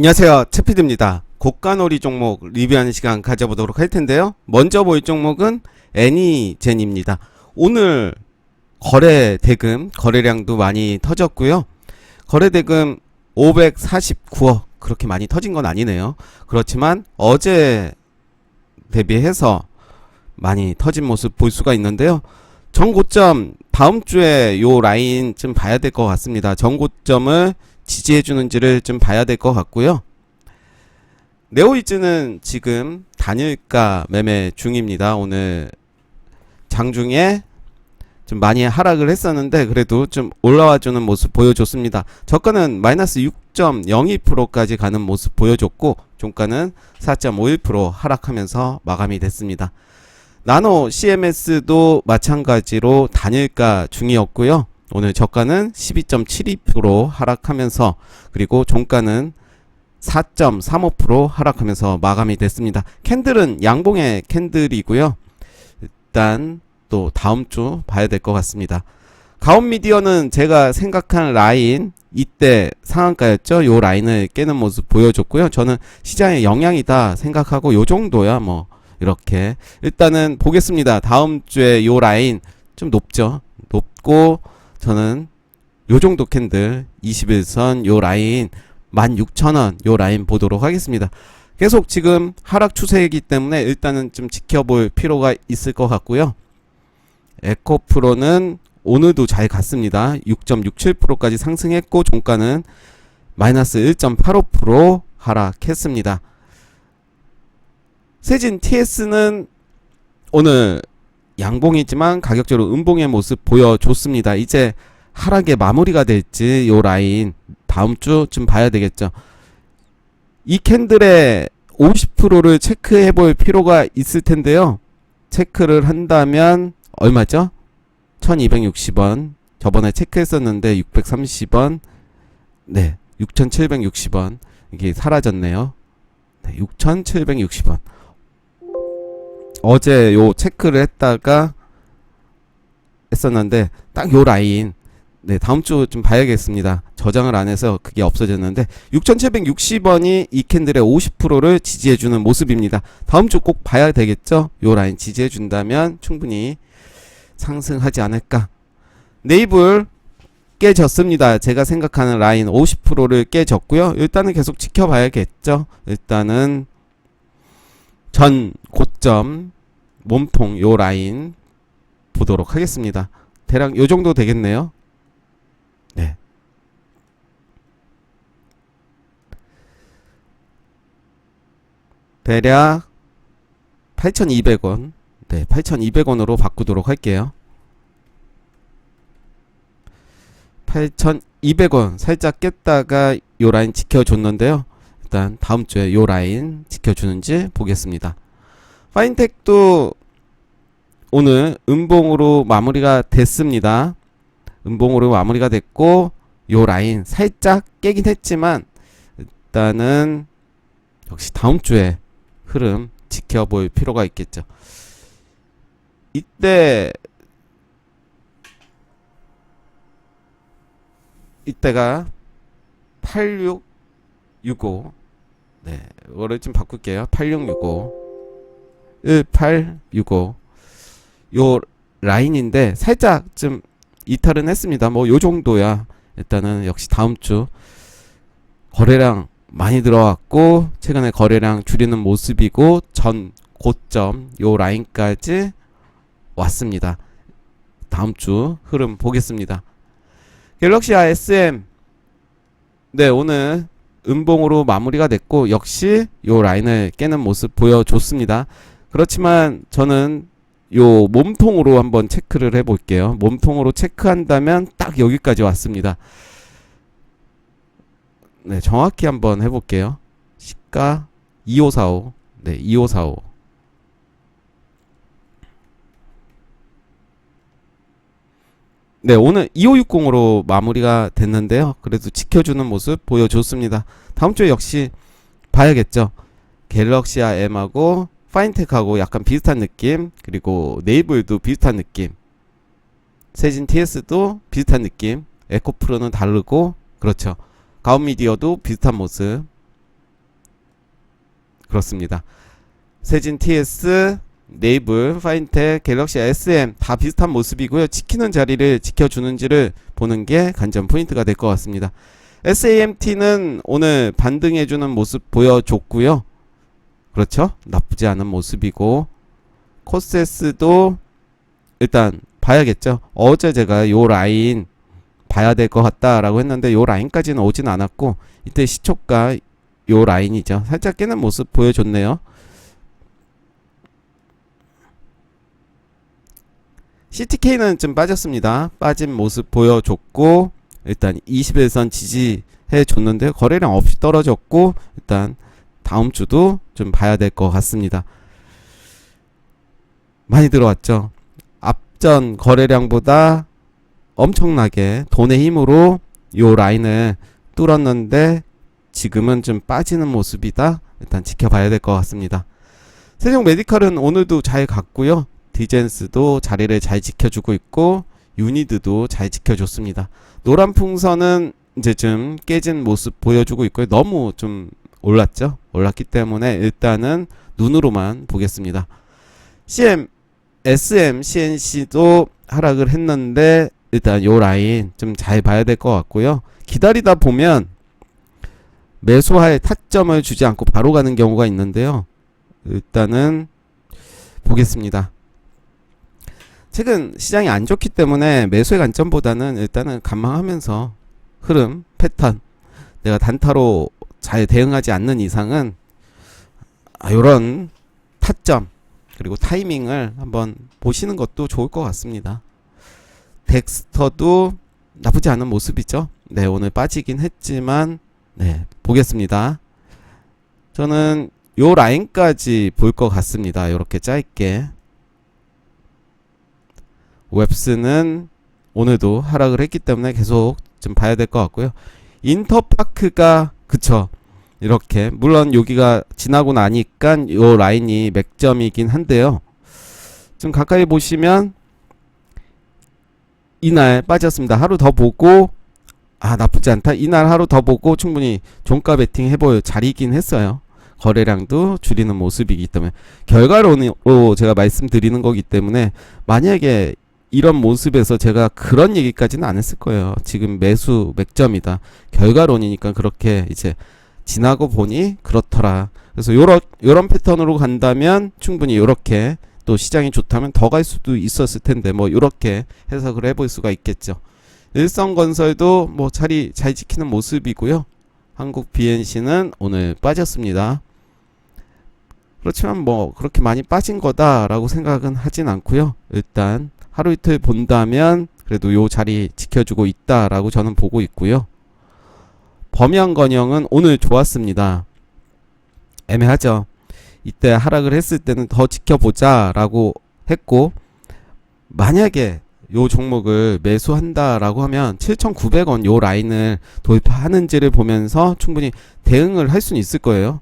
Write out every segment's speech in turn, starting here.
안녕하세요, 채피드입니다. 고가놀이 종목 리뷰하는 시간 가져보도록 할 텐데요. 먼저 볼 종목은 애니젠입니다. 오늘 거래 대금, 거래량도 많이 터졌고요. 거래 대금 549억, 그렇게 많이 터진 건 아니네요. 그렇지만 어제 대비해서 많이 터진 모습 볼 수가 있는데요. 전고점 다음 주에 요 라인 좀 봐야 될 것 같습니다. 전고점을 지지해 주는지를 좀 봐야 될 것 같고요. 네오이즈는 지금 단일가 매매 중입니다. 오늘 장중에 좀 많이 하락을 했었는데 그래도 좀 올라와 주는 모습 보여줬습니다. 저가는 마이너스 6.02%까지 가는 모습 보여줬고 종가는 4.51% 하락하면서 마감이 됐습니다. 나노 CMS도 마찬가지로 단일가 중이었고요. 오늘 저가는 12.72% 하락하면서 그리고 종가는 4.35% 하락하면서 마감이 됐습니다. 캔들은 양봉의 캔들이고요. 일단 또 다음 주 봐야 될 것 같습니다. 가온미디어는 제가 생각한 라인 이때 상한가였죠. 요 라인을 깨는 모습 보여줬고요. 저는 시장의 영향이다 생각하고 요 정도야 뭐 이렇게 일단은 보겠습니다. 다음 주에 요 라인 좀 높죠. 높고 저는 요 정도 캔들 21선 요 라인 16,000원 요 라인 보도록 하겠습니다. 계속 지금 하락 추세이기 때문에 일단은 좀 지켜볼 필요가 있을 것 같고요. 에코프로는 오늘도 잘 갔습니다. 6.67%까지 상승했고 종가는 마이너스 1.85% 하락했습니다. 세진 TS는 오늘 양봉이지만 가격적으로 음봉의 모습 보여줬습니다. 이제 하락의 마무리가 될지 요 라인 다음 주쯤 봐야 되겠죠. 이 캔들의 50%를 체크해 볼 필요가 있을 텐데요. 체크를 한다면 얼마죠? 1260원. 저번에 체크했었는데 630원. 네, 6760원. 이게 사라졌네요. 네, 6760원. 어제 요 체크를 했다가 했었는데 딱 요 라인 네 다음 주 좀 봐야겠습니다. 저장을 안 해서 그게 없어졌는데 6760원이 이 캔들의 50%를 지지해주는 모습입니다. 다음 주 꼭 봐야 되겠죠. 요 라인 지지해준다면 충분히 상승하지 않을까. 네이블 깨졌습니다. 제가 생각하는 라인 50%를 깨졌고요. 일단은 계속 지켜봐야겠죠. 일단은 전 고점 몸통 요 라인 보도록 하겠습니다. 대략 요 정도 되겠네요. 네. 대략 8,200원. 네, 8,200원으로 바꾸도록 할게요. 8,200원 살짝 깼다가 요 라인 지켜줬는데요. 일단 다음 주에 요 라인 지켜주는지 보겠습니다. 파인텍도 오늘 음봉으로 마무리가 됐습니다. 음봉으로 마무리가 됐고 요 라인 살짝 깨긴 했지만 일단은 역시 다음 주에 흐름 지켜볼 필요가 있겠죠. 이때가 8665 네, 이거를 좀 바꿀게요. 8665 1865 요 라인인데 살짝 좀 이탈은 했습니다. 뭐 요 정도야. 일단은 역시 다음 주 거래량 많이 들어왔고 최근에 거래량 줄이는 모습이고 전 고점 요 라인까지 왔습니다. 다음 주 흐름 보겠습니다. 갤럭시아 SM 네 오늘 음봉으로 마무리가 됐고 역시 요 라인을 깨는 모습 보여줬습니다. 그렇지만 저는 요 몸통으로 한번 체크를 해 볼게요. 몸통으로 체크한다면 딱 여기까지 왔습니다. 네, 정확히 한번 해 볼게요. 시가 2545. 네, 2545. 네, 오늘 2560으로 마무리가 됐는데요. 그래도 지켜주는 모습 보여줬습니다. 다음 주에 역시 봐야겠죠. 갤럭시아 M하고 파인텍하고 약간 비슷한 느낌, 그리고 네이블도 비슷한 느낌, 세진 TS도 비슷한 느낌, 에코프로는 다르고 그렇죠. 가온미디어도 비슷한 모습 그렇습니다. 세진 TS, 네이블, 파인텍, 갤럭시 SM 다 비슷한 모습이고요. 지키는 자리를 지켜주는지를 보는 게 관전 포인트가 될 것 같습니다. SAMT는 오늘 반등해주는 모습 보여줬고요. 그렇죠? 나쁘지 않은 모습이고, 코스에스도 일단 봐야겠죠. 어제 제가 요 라인 봐야 될 것 같다라고 했는데 요 라인까지는 오진 않았고, 이때 시초가 요 라인이죠. 살짝 깨는 모습 보여줬네요. CTK는 좀 빠졌습니다. 빠진 모습 보여줬고, 일단 21선 지지해 줬는데 거래량 없이 떨어졌고, 일단 다음 주도 좀 봐야 될 것 같습니다. 많이 들어왔죠. 앞전 거래량보다 엄청나게 돈의 힘으로 요 라인을 뚫었는데 지금은 좀 빠지는 모습이다. 일단 지켜봐야 될 것 같습니다. 세종 메디칼은 오늘도 잘 갔고요. 디젠스도 자리를 잘 지켜주고 있고, 유니드도 잘 지켜줬습니다. 노란 풍선은 이제 좀 깨진 모습 보여주고 있고요. 너무 좀 올랐죠. 올랐기 때문에 일단은 눈으로만 보겠습니다. CM, SM, CNC도 하락을 했는데 일단 요 라인 좀 잘 봐야 될 것 같고요. 기다리다 보면 매수할 타점을 주지 않고 바로 가는 경우가 있는데요. 일단은 보겠습니다. 최근 시장이 안 좋기 때문에 매수의 관점보다는 일단은 관망하면서 흐름, 패턴, 내가 단타로 잘 대응하지 않는 이상은 요런 타점 그리고 타이밍을 한번 보시는 것도 좋을 것 같습니다. 덱스터도 나쁘지 않은 모습이죠. 네, 오늘 빠지긴 했지만 네, 보겠습니다. 저는 요 라인까지 볼 것 같습니다. 요렇게 짧게. 웹스는 오늘도 하락을 했기 때문에 계속 좀 봐야 될 것 같고요. 인터파크가 그쵸, 이렇게 물론 여기가 지나고 나니까 요 라인이 맥점이긴 한데요. 좀 가까이 보시면 이날 빠졌습니다. 하루 더 보고 나쁘지 않다. 이날 하루 더 보고 충분히 종가 베팅 해볼 자리이긴 했어요. 거래량도 줄이는 모습이기 때문에 결과론으로 제가 말씀드리는 거기 때문에 만약에 이런 모습에서 제가 그런 얘기까지는 안 했을 거예요. 지금 매수 맥점이다. 결과론이니까 그렇게 이제 지나고 보니 그렇더라. 그래서 요런 패턴으로 간다면 충분히 요렇게 또 시장이 좋다면 더 갈 수도 있었을 텐데 뭐 요렇게 해석을 해볼 수가 있겠죠. 일성건설도 뭐 자리 잘 지키는 모습이고요. 한국 BNC는 오늘 빠졌습니다. 그렇지만 뭐 그렇게 많이 빠진 거다라고 생각은 하진 않고요. 일단 하루 이틀 본다면 그래도 요 자리 지켜주고 있다라고 저는 보고 있고요. 범양건영은 오늘 좋았습니다. 애매하죠. 이때 하락을 했을 때는 더 지켜보자 라고 했고, 만약에 요 종목을 매수한다라고 하면 7,900원 요 라인을 돌파하는지를 보면서 충분히 대응을 할 수는 있을 거예요.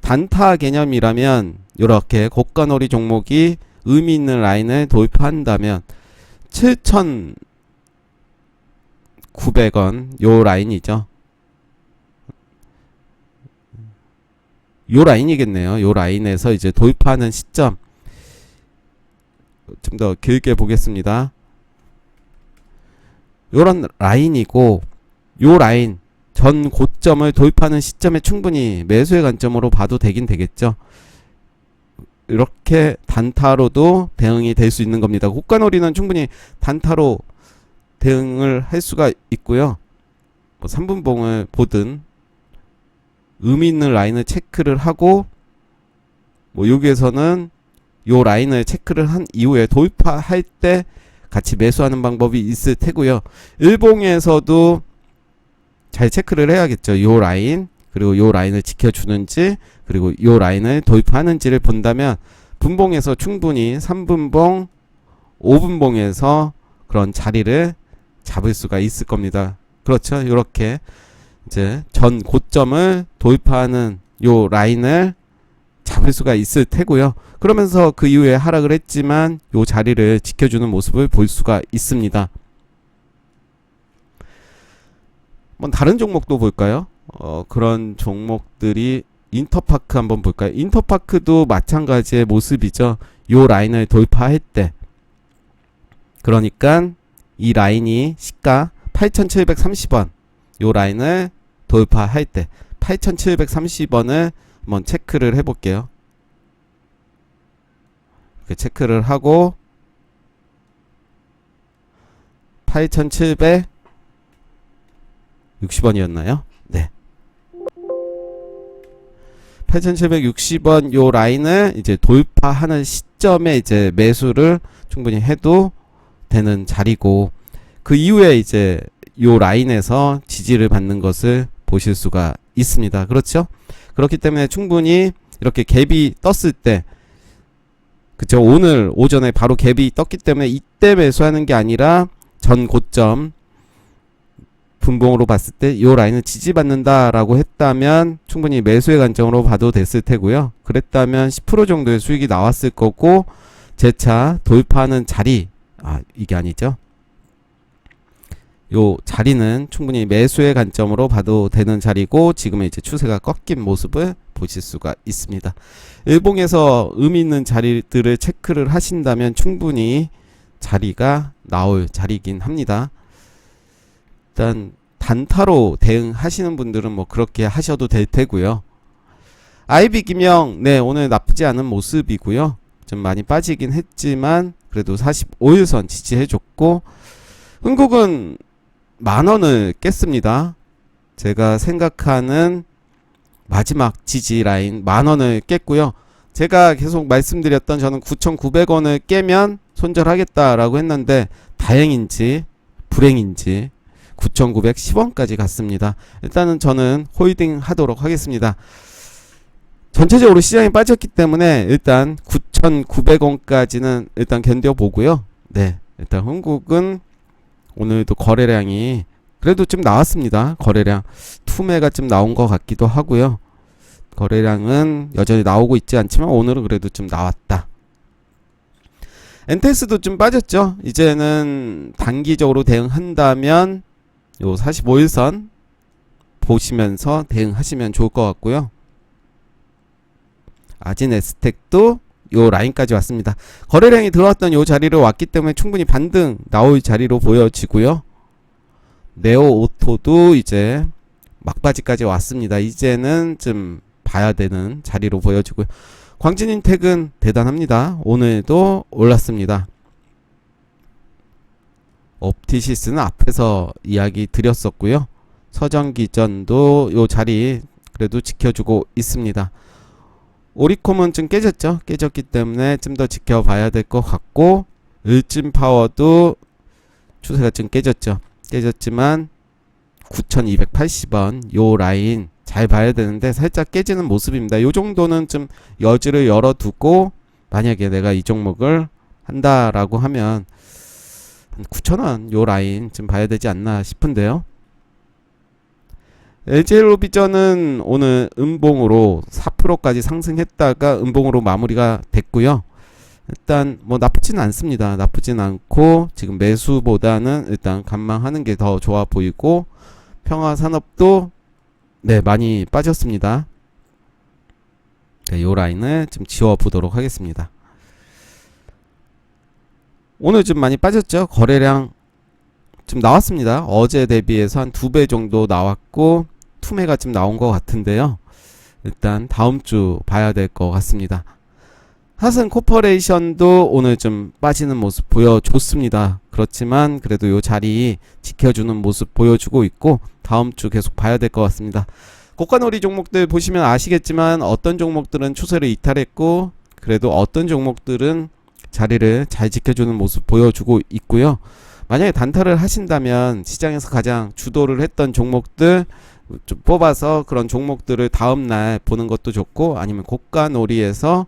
단타 개념이라면 이렇게 고가놀이 종목이 의미 있는 라인을 돌파한다면 7,900원 요 라인이죠. 요 라인이겠네요. 요 라인에서 이제 돌파하는 시점 좀 더 길게 보겠습니다. 요런 라인이고 요 라인 전 고점을 돌파하는 시점에 충분히 매수의 관점으로 봐도 되긴 되겠죠. 이렇게 단타로도 대응이 될 수 있는 겁니다. 고가놀이는 충분히 단타로 대응을 할 수가 있고요. 뭐 3분봉을 보든 의미 있는 라인을 체크를 하고 뭐 여기에서는 요 라인을 체크를 한 이후에 돌파할 때 같이 매수하는 방법이 있을 테고요. 일봉에서도 잘 체크를 해야겠죠. 요 라인 그리고 요 라인을 지켜주는지 그리고 요 라인을 돌파하는지를 본다면 분봉에서 충분히 3분봉 5분봉에서 그런 자리를 잡을 수가 있을 겁니다. 그렇죠. 이렇게 이제 전 고점을 돌파하는 요 라인을 잡을 수가 있을 테고요. 그러면서 그 이후에 하락을 했지만 요 자리를 지켜주는 모습을 볼 수가 있습니다. 다른 종목도 볼까요? 그런 종목들이 인터파크 한번 볼까요? 인터파크도 마찬가지의 모습이죠. 요 라인을 돌파할 때, 그러니까 이 라인이 시가 8,730원, 요 라인을 돌파할 때 8,730원을 한번 체크를 해볼게요. 이렇게 체크를 하고 8,760원이었나요? 네. 8,760원 요 라인을 이제 돌파하는 시점에 이제 매수를 충분히 해도 되는 자리고, 그 이후에 이제 요 라인에서 지지를 받는 것을 보실 수가 있습니다. 그렇죠? 그렇기 때문에 충분히 이렇게 갭이 떴을 때, 그쵸? 오늘 오전에 바로 갭이 떴기 때문에 이때 매수하는 게 아니라 전 고점 분봉으로 봤을 때 이 라인을 지지받는다라고 했다면 충분히 매수의 관점으로 봐도 됐을 테고요. 그랬다면 10% 정도의 수익이 나왔을 거고, 재차 돌파하는 자리, 이게 아니죠. 요 자리는 충분히 매수의 관점으로 봐도 되는 자리고, 지금의 이제 추세가 꺾인 모습을 보실 수가 있습니다. 일봉에서 의미 있는 자리들을 체크를 하신다면 충분히 자리가 나올 자리이긴 합니다. 일단 단타로 대응하시는 분들은 뭐 그렇게 하셔도 될 테고요. IB 김영, 네, 오늘 나쁘지 않은 모습이고요. 좀 많이 빠지긴 했지만 그래도 45일선 지지해줬고, 흥국은 만원을 깼습니다. 제가 생각하는 마지막 지지 라인 만원을 깼고요. 제가 계속 말씀드렸던, 저는 9,900원을 깨면 손절하겠다라고 했는데 다행인지 불행인지 9,910원까지 갔습니다. 일단은 저는 홀딩 하도록 하겠습니다. 전체적으로 시장이 빠졌기 때문에 일단 9,900원까지는 일단 견뎌보고요. 네, 일단 흥국은 오늘도 거래량이 그래도 좀 나왔습니다. 거래량 투매가 좀 나온 것 같기도 하고요. 거래량은 여전히 나오고 있지 않지만 오늘은 그래도 좀 나왔다. 엔테스도 좀 빠졌죠. 이제는 단기적으로 대응한다면 요 45일선 보시면서 대응하시면 좋을 것 같고요. 아진에스텍도 요 라인까지 왔습니다. 거래량이 들어왔던 요 자리로 왔기 때문에 충분히 반등 나올 자리로 보여지고요. 네오오토도 이제 막바지까지 왔습니다. 이제는 좀 봐야 되는 자리로 보여지고요. 광진인텍은 대단합니다. 오늘도 올랐습니다. 옵티시스는 앞에서 이야기 드렸었고요. 서정기전도 요 자리 그래도 지켜주고 있습니다. 오리콤은 좀 깨졌죠. 깨졌기 때문에 좀 더 지켜봐야 될 것 같고, 을진파워도 추세가 좀 깨졌죠. 깨졌지만 9,280원 요 라인 잘 봐야 되는데 살짝 깨지는 모습입니다. 요 정도는 좀 여지를 열어두고, 만약에 내가 이 종목을 한다라고 하면 9,000원 요 라인 좀 봐야 되지 않나 싶은데요. LG엘로비전은 오늘 음봉으로 4%까지 상승했다가 음봉으로 마무리가 됐고요. 일단 뭐 나쁘진 않습니다. 나쁘진 않고 지금 매수보다는 일단 관망하는 게 더 좋아 보이고, 평화산업도 네 많이 빠졌습니다. 네, 요 라인을 좀 지워보도록 하겠습니다. 오늘 좀 많이 빠졌죠. 거래량 좀 나왔습니다. 어제 대비해서 한 2배 정도 나왔고 투매가 좀 나온 것 같은데요. 일단 다음 주 봐야 될 것 같습니다. 하슨 코퍼레이션도 오늘 좀 빠지는 모습 보여줬습니다. 그렇지만 그래도 요 자리 지켜주는 모습 보여주고 있고, 다음 주 계속 봐야 될 것 같습니다. 고가놀이 종목들 보시면 아시겠지만 어떤 종목들은 추세를 이탈했고, 그래도 어떤 종목들은 자리를 잘 지켜주는 모습 보여주고 있고요. 만약에 단타를 하신다면 시장에서 가장 주도를 했던 종목들 좀 뽑아서 그런 종목들을 다음날 보는 것도 좋고, 아니면 고가놀이에서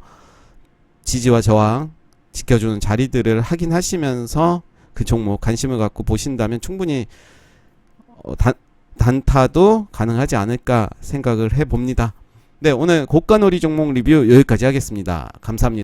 지지와 저항 지켜주는 자리들을 확인하시면서 그 종목 관심을 갖고 보신다면 충분히 단타도 가능하지 않을까 생각을 해봅니다. 네, 오늘 고가놀이 종목 리뷰 여기까지 하겠습니다. 감사합니다.